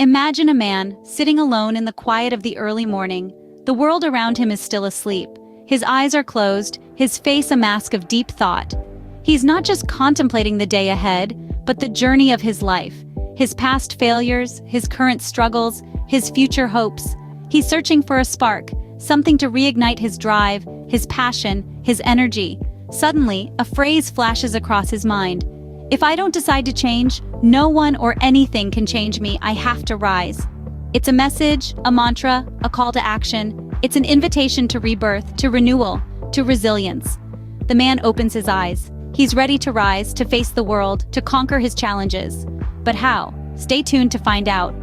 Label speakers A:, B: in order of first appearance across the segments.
A: Imagine a man sitting alone in the quiet of the early morning. The world around him is still asleep. His eyes are closed, his face a mask of deep thought. He's not just contemplating the day ahead, but the journey of his life. His past failures, his current struggles, his future hopes. He's searching for a spark, something to reignite his drive, his passion, his energy. Suddenly, a phrase flashes across his mind. If I don't decide to change, no one or anything can change me. I have to rise. It's a message, a mantra, a call to action. It's an invitation to rebirth, to renewal, to resilience. The man opens his eyes. He's ready to rise, to face the world, to conquer his challenges. But how? Stay tuned to find out.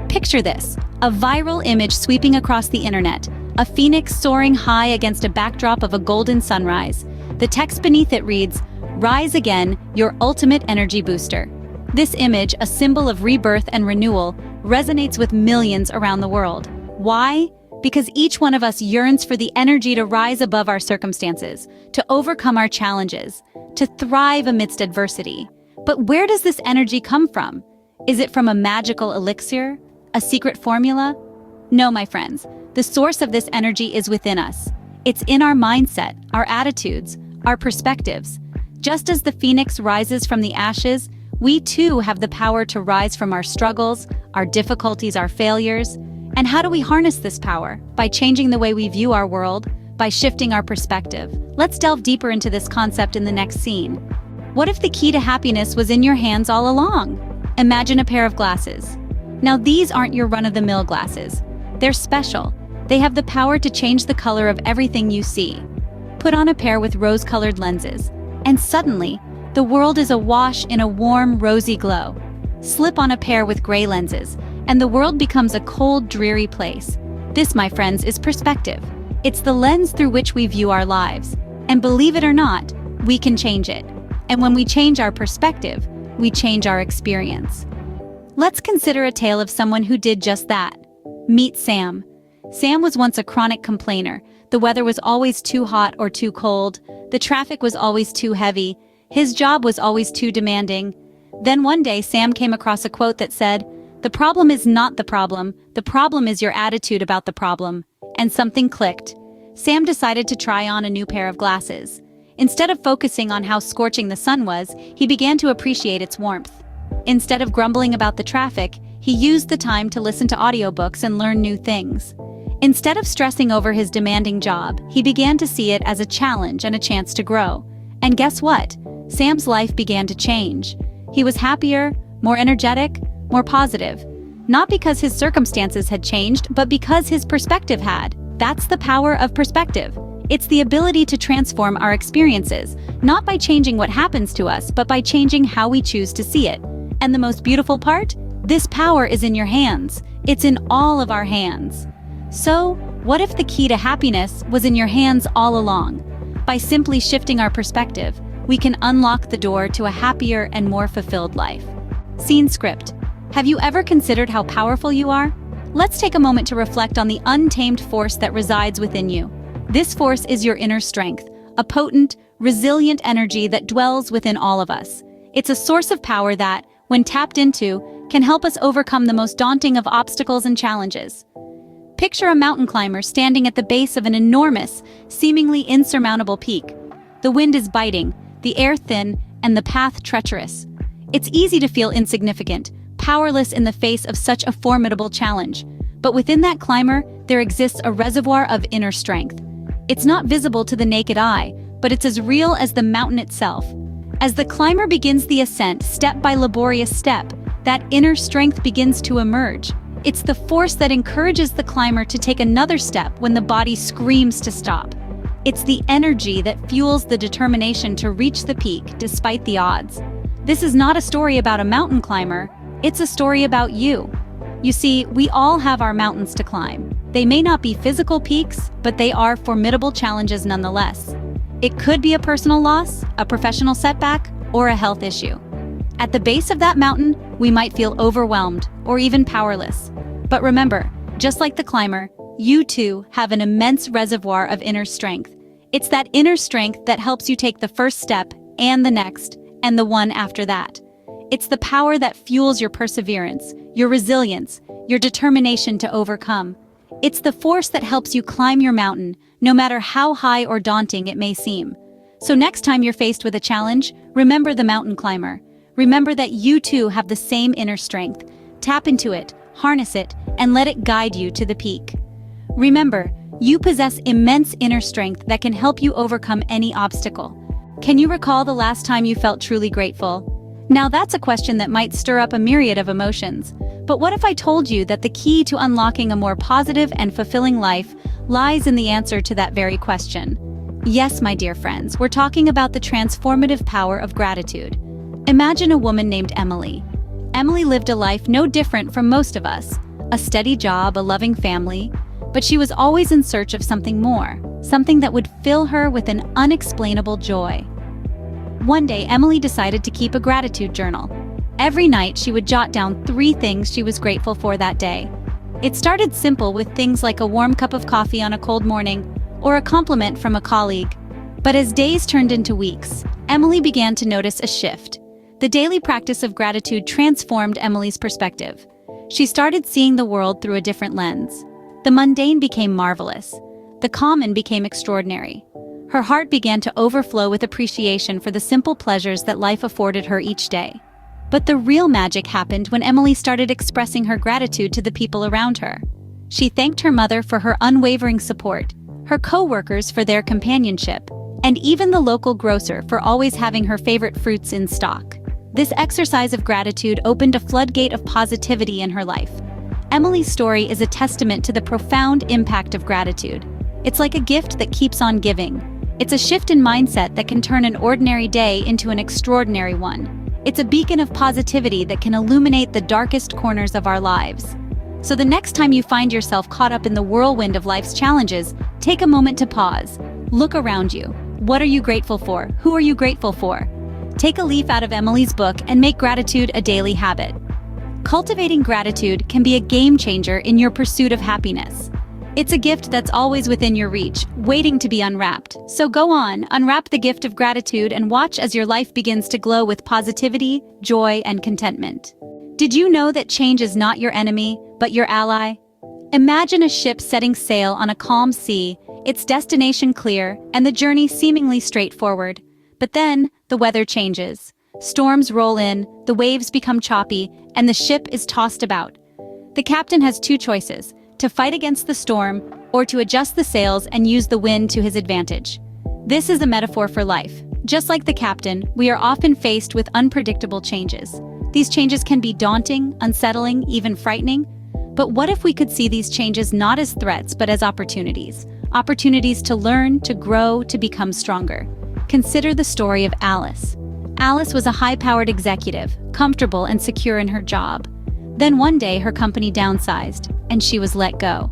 A: Picture this, a viral image sweeping across the internet, a phoenix soaring high against a backdrop of a golden sunrise. The text beneath it reads, "Rise again, your ultimate energy booster." This image, a symbol of rebirth and renewal, resonates with millions around the world. Why? Because each one of us yearns for the energy to rise above our circumstances, to overcome our challenges, to thrive amidst adversity. But where does this energy come from? Is it from a magical elixir? A secret formula? No, my friends. The source of this energy is within us. It's in our mindset, our attitudes, our perspectives. Just as the phoenix rises from the ashes, we too have the power to rise from our struggles, our difficulties, our failures. And how do we harness this power? By changing the way we view our world, by shifting our perspective. Let's delve deeper into this concept in the next scene. What if the key to happiness was in your hands all along? Imagine a pair of glasses. Now these aren't your run-of-the-mill glasses. They're special. They have the power to change the color of everything you see. Put on a pair with rose-colored lenses, and suddenly, the world is awash in a warm, rosy glow. Slip on a pair with gray lenses, and the world becomes a cold, dreary place. This, my friends, is perspective. It's the lens through which we view our lives. And believe it or not, we can change it. And when we change our perspective, we change our experience. Let's consider a tale of someone who did just that. Meet Sam. Sam was once a chronic complainer. The weather was always too hot or too cold. The traffic was always too heavy. His job was always too demanding. Then one day, Sam came across a quote that said, "The problem is not the problem is your attitude about the problem." And something clicked. Sam decided to try on a new pair of glasses. Instead of focusing on how scorching the sun was, he began to appreciate its warmth. Instead of grumbling about the traffic, he used the time to listen to audiobooks and learn new things. Instead of stressing over his demanding job, he began to see it as a challenge and a chance to grow. And guess what? Sam's life began to change. He was happier, more energetic, more positive. Not because his circumstances had changed, but because his perspective had. That's the power of perspective. It's the ability to transform our experiences, not by changing what happens to us, but by changing how we choose to see it. And the most beautiful part? This power is in your hands. It's in all of our hands. So, what if the key to happiness was in your hands all along? By simply shifting our perspective, we can unlock the door to a happier and more fulfilled life. Scene script. Have you ever considered how powerful you are? Let's take a moment to reflect on the untamed force that resides within you. This force is your inner strength, a potent, resilient energy that dwells within all of us. It's a source of power that, when tapped into, can help us overcome the most daunting of obstacles and challenges. Picture a mountain climber standing at the base of an enormous, seemingly insurmountable peak. The wind is biting, the air thin, and the path treacherous. It's easy to feel insignificant, powerless in the face of such a formidable challenge. But within that climber, there exists a reservoir of inner strength. It's not visible to the naked eye, but it's as real as the mountain itself. As the climber begins the ascent, step by laborious step, that inner strength begins to emerge. It's the force that encourages the climber to take another step when the body screams to stop. It's the energy that fuels the determination to reach the peak despite the odds. This is not a story about a mountain climber, it's a story about you. You see, we all have our mountains to climb. They may not be physical peaks, but they are formidable challenges nonetheless. It could be a personal loss, a professional setback, or a health issue. At the base of that mountain, we might feel overwhelmed or even powerless. But remember, just like the climber, you too have an immense reservoir of inner strength. It's that inner strength that helps you take the first step and the next and the one after that. It's the power that fuels your perseverance, your resilience, your determination to overcome. It's the force that helps you climb your mountain, no matter how high or daunting it may seem. So next time you're faced with a challenge, remember the mountain climber. Remember that you too have the same inner strength. Tap into it, harness it, and let it guide you to the peak. Remember, you possess immense inner strength that can help you overcome any obstacle. Can you recall the last time you felt truly grateful? Now that's a question that might stir up a myriad of emotions. But what if I told you that the key to unlocking a more positive and fulfilling life lies in the answer to that very question? Yes, my dear friends, we're talking about the transformative power of gratitude. Imagine a woman named Emily. Emily lived a life no different from most of us. A steady job, a loving family, but she was always in search of something more, something that would fill her with an unexplainable joy. One day, Emily decided to keep a gratitude journal. Every night, she would jot down 3 things she was grateful for that day. It started simple with things like a warm cup of coffee on a cold morning, or a compliment from a colleague. But as days turned into weeks, Emily began to notice a shift. The daily practice of gratitude transformed Emily's perspective. She started seeing the world through a different lens. The mundane became marvelous. The common became extraordinary. Her heart began to overflow with appreciation for the simple pleasures that life afforded her each day. But the real magic happened when Emily started expressing her gratitude to the people around her. She thanked her mother for her unwavering support, her co-workers for their companionship, and even the local grocer for always having her favorite fruits in stock. This exercise of gratitude opened a floodgate of positivity in her life. Emily's story is a testament to the profound impact of gratitude. It's like a gift that keeps on giving. It's a shift in mindset that can turn an ordinary day into an extraordinary one. It's a beacon of positivity that can illuminate the darkest corners of our lives. So the next time you find yourself caught up in the whirlwind of life's challenges, take a moment to pause. Look around you. What are you grateful for? Who are you grateful for? Take a leaf out of Emily's book and make gratitude a daily habit. Cultivating gratitude can be a game changer in your pursuit of happiness. It's a gift that's always within your reach, waiting to be unwrapped. So go on, unwrap the gift of gratitude and watch as your life begins to glow with positivity, joy, and contentment. Did you know that change is not your enemy, but your ally? Imagine a ship setting sail on a calm sea, its destination clear, and the journey seemingly straightforward. But then, the weather changes. Storms roll in, the waves become choppy, and the ship is tossed about. The captain has 2 choices: to fight against the storm, or to adjust the sails and use the wind to his advantage. This is a metaphor for life. Just like the captain, we are often faced with unpredictable changes. These changes can be daunting, unsettling, even frightening. But what if we could see these changes not as threats, but as opportunities? Opportunities to learn, to grow, to become stronger. Consider the story of Alice. Alice was a high-powered executive, comfortable and secure in her job. Then one day her company downsized, and she was let go.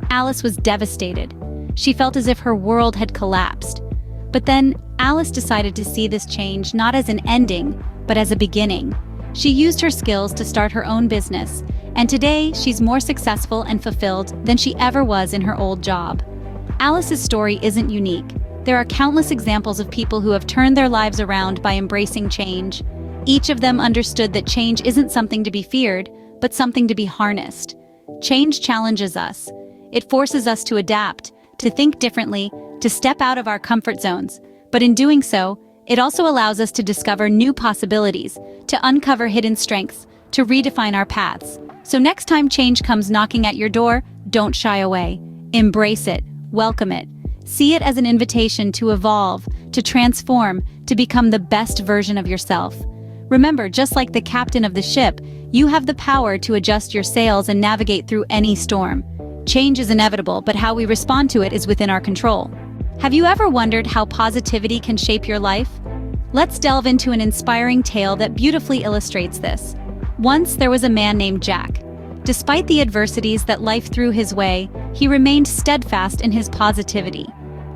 A: Alice was devastated. She felt as if her world had collapsed. But then Alice decided to see this change not as an ending, but as a beginning. She used her skills to start her own business, and today she's more successful and fulfilled than she ever was in her old job. Alice's story isn't unique. There are countless examples of people who have turned their lives around by embracing change. Each of them understood that change isn't something to be feared, but something to be harnessed. Change challenges us. It forces us to adapt, to think differently, to step out of our comfort zones. But in doing so, it also allows us to discover new possibilities, to uncover hidden strengths, to redefine our paths. So next time change comes knocking at your door, don't shy away. Embrace it, welcome it. See it as an invitation to evolve, to transform, to become the best version of yourself. Remember, just like the captain of the ship, you have the power to adjust your sails and navigate through any storm. Change is inevitable, but how we respond to it is within our control. Have you ever wondered how positivity can shape your life? Let's delve into an inspiring tale that beautifully illustrates this. Once there was a man named Jack. Despite the adversities that life threw his way, he remained steadfast in his positivity.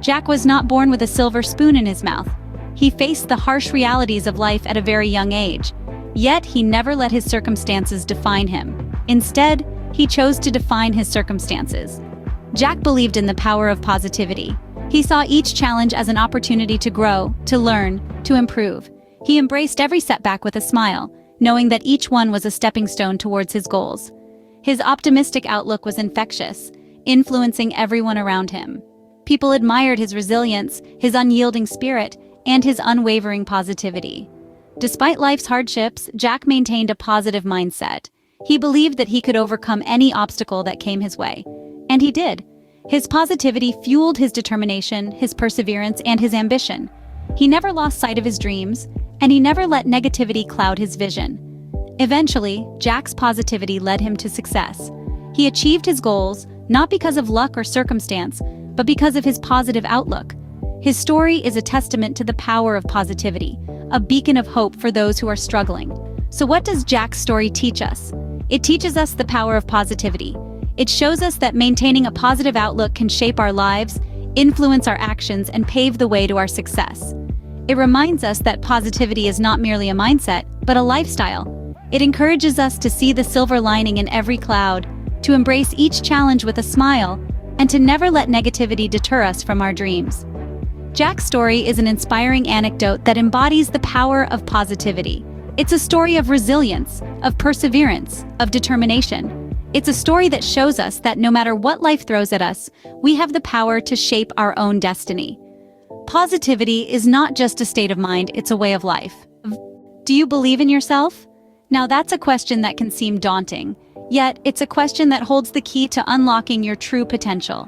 A: Jack was not born with a silver spoon in his mouth. He faced the harsh realities of life at a very young age. Yet he never let his circumstances define him. Instead, he chose to define his circumstances. Jack believed in the power of positivity. He saw each challenge as an opportunity to grow, to learn, to improve. He embraced every setback with a smile, knowing that each one was a stepping stone towards his goals. His optimistic outlook was infectious, influencing everyone around him. People admired his resilience, his unyielding spirit, and his unwavering positivity. Despite life's hardships, Jack maintained a positive mindset. He believed that he could overcome any obstacle that came his way. And he did. His positivity fueled his determination, his perseverance, and his ambition. He never lost sight of his dreams, and he never let negativity cloud his vision. Eventually, Jack's positivity led him to success. He achieved his goals, not because of luck or circumstance, but because of his positive outlook. His story is a testament to the power of positivity, a beacon of hope for those who are struggling. So what does Jack's story teach us? It teaches us the power of positivity. It shows us that maintaining a positive outlook can shape our lives, influence our actions, and pave the way to our success. It reminds us that positivity is not merely a mindset, but a lifestyle. It encourages us to see the silver lining in every cloud, to embrace each challenge with a smile, and to never let negativity deter us from our dreams. Jack's story is an inspiring anecdote that embodies the power of positivity. It's a story of resilience, of perseverance, of determination. It's a story that shows us that no matter what life throws at us, we have the power to shape our own destiny. Positivity is not just a state of mind, it's a way of life. Do you believe in yourself? Now that's a question that can seem daunting, yet it's a question that holds the key to unlocking your true potential.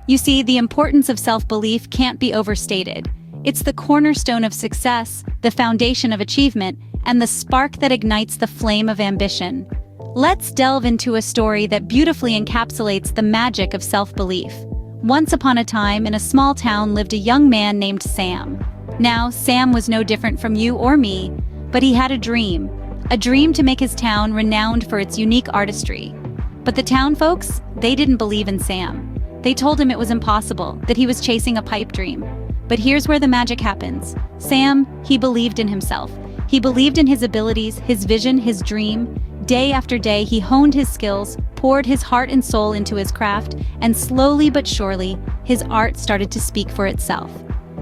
A: You see, the importance of self-belief can't be overstated. It's the cornerstone of success, the foundation of achievement, and the spark that ignites the flame of ambition. Let's delve into a story that beautifully encapsulates the magic of self-belief. Once upon a time, in a small town lived a young man named Sam. Now, Sam was no different from you or me, but he had a dream to make his town renowned for its unique artistry. But the town folks, they didn't believe in Sam. They told him it was impossible, that he was chasing a pipe dream. But here's where the magic happens. Sam, he believed in himself. He believed in his abilities, his vision, his dream. Day after day, he honed his skills, poured his heart and soul into his craft, and slowly but surely, his art started to speak for itself.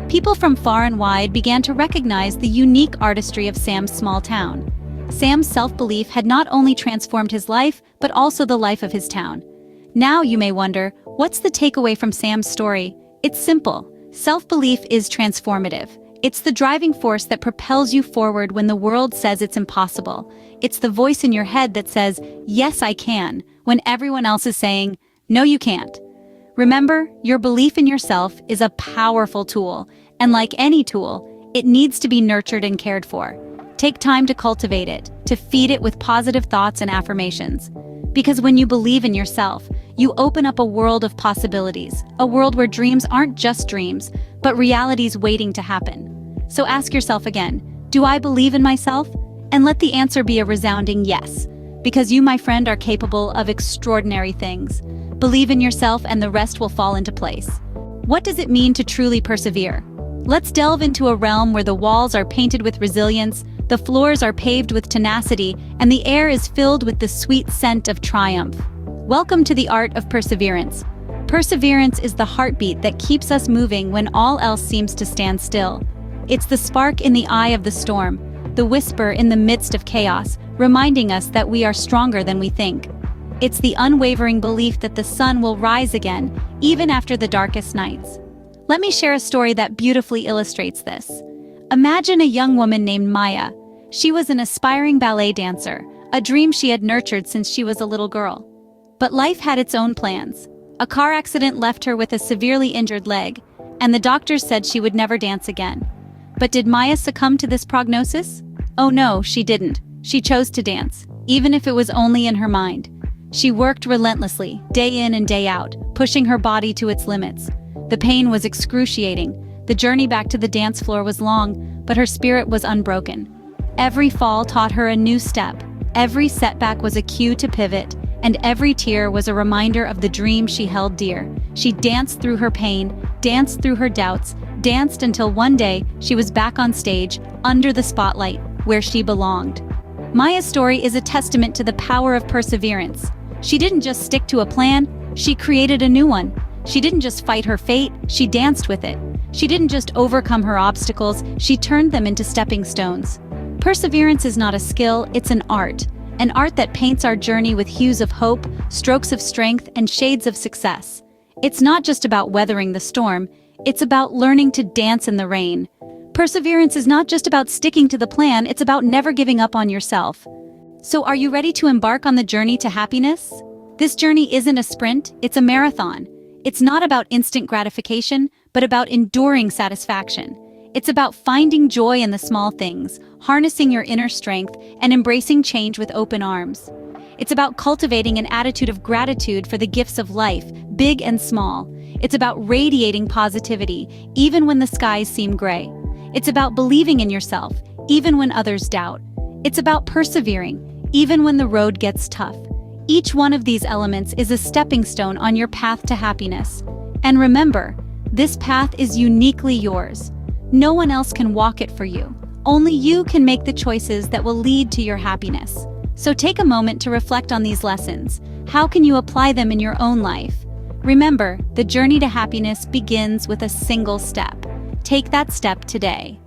A: People from far and wide began to recognize the unique artistry of Sam's small town. Sam's self-belief had not only transformed his life, but also the life of his town. Now you may wonder, what's the takeaway from Sam's story? It's simple. Self-belief is transformative. It's the driving force that propels you forward when the world says it's impossible. It's the voice in your head that says, yes, I can, when everyone else is saying, no, you can't. Remember, your belief in yourself is a powerful tool, and like any tool, it needs to be nurtured and cared for. Take time to cultivate it, to feed it with positive thoughts and affirmations. Because when you believe in yourself, you open up a world of possibilities, a world where dreams aren't just dreams, but realities waiting to happen. So ask yourself again, do I believe in myself? And let the answer be a resounding yes, because you, my friend, are capable of extraordinary things. Believe in yourself and the rest will fall into place. What does it mean to truly persevere? Let's delve into a realm where the walls are painted with resilience, the floors are paved with tenacity, and the air is filled with the sweet scent of triumph. Welcome to the art of perseverance. Perseverance is the heartbeat that keeps us moving when all else seems to stand still. It's the spark in the eye of the storm, the whisper in the midst of chaos, reminding us that we are stronger than we think. It's the unwavering belief that the sun will rise again, even after the darkest nights. Let me share a story that beautifully illustrates this. Imagine a young woman named Maya. She was an aspiring ballet dancer, a dream she had nurtured since she was a little girl. But life had its own plans. A car accident left her with a severely injured leg, and the doctors said she would never dance again. But did Maya succumb to this prognosis? Oh no, she didn't. She chose to dance, even if it was only in her mind. She worked relentlessly, day in and day out, pushing her body to its limits. The pain was excruciating. The journey back to the dance floor was long, but her spirit was unbroken. Every fall taught her a new step. Every setback was a cue to pivot, and every tear was a reminder of the dream she held dear. She danced through her pain, danced through her doubts, danced until one day she was back on stage, under the spotlight, where she belonged. Maya's story is a testament to the power of perseverance. She didn't just stick to a plan, she created a new one. She didn't just fight her fate, she danced with it. She didn't just overcome her obstacles, she turned them into stepping stones. Perseverance is not a skill, it's an art. an art that paints our journey with hues of hope, strokes of strength, and shades of success. It's not just about weathering the storm, it's about learning to dance in the rain. Perseverance is not just about sticking to the plan, it's about never giving up on yourself. So are you ready to embark on the journey to happiness? This journey isn't a sprint, it's a marathon. It's not about instant gratification, but about enduring satisfaction. It's about finding joy in the small things, harnessing your inner strength, and embracing change with open arms. It's about cultivating an attitude of gratitude for the gifts of life, big and small. It's about radiating positivity, even when the skies seem gray. It's about believing in yourself, even when others doubt. It's about persevering, even when the road gets tough. Each one of these elements is a stepping stone on your path to happiness. And remember, this path is uniquely yours. No one else can walk it for you. Only you can make the choices that will lead to your happiness. So take a moment to reflect on these lessons. How can you apply them in your own life? Remember, the journey to happiness begins with a single step. Take that step today.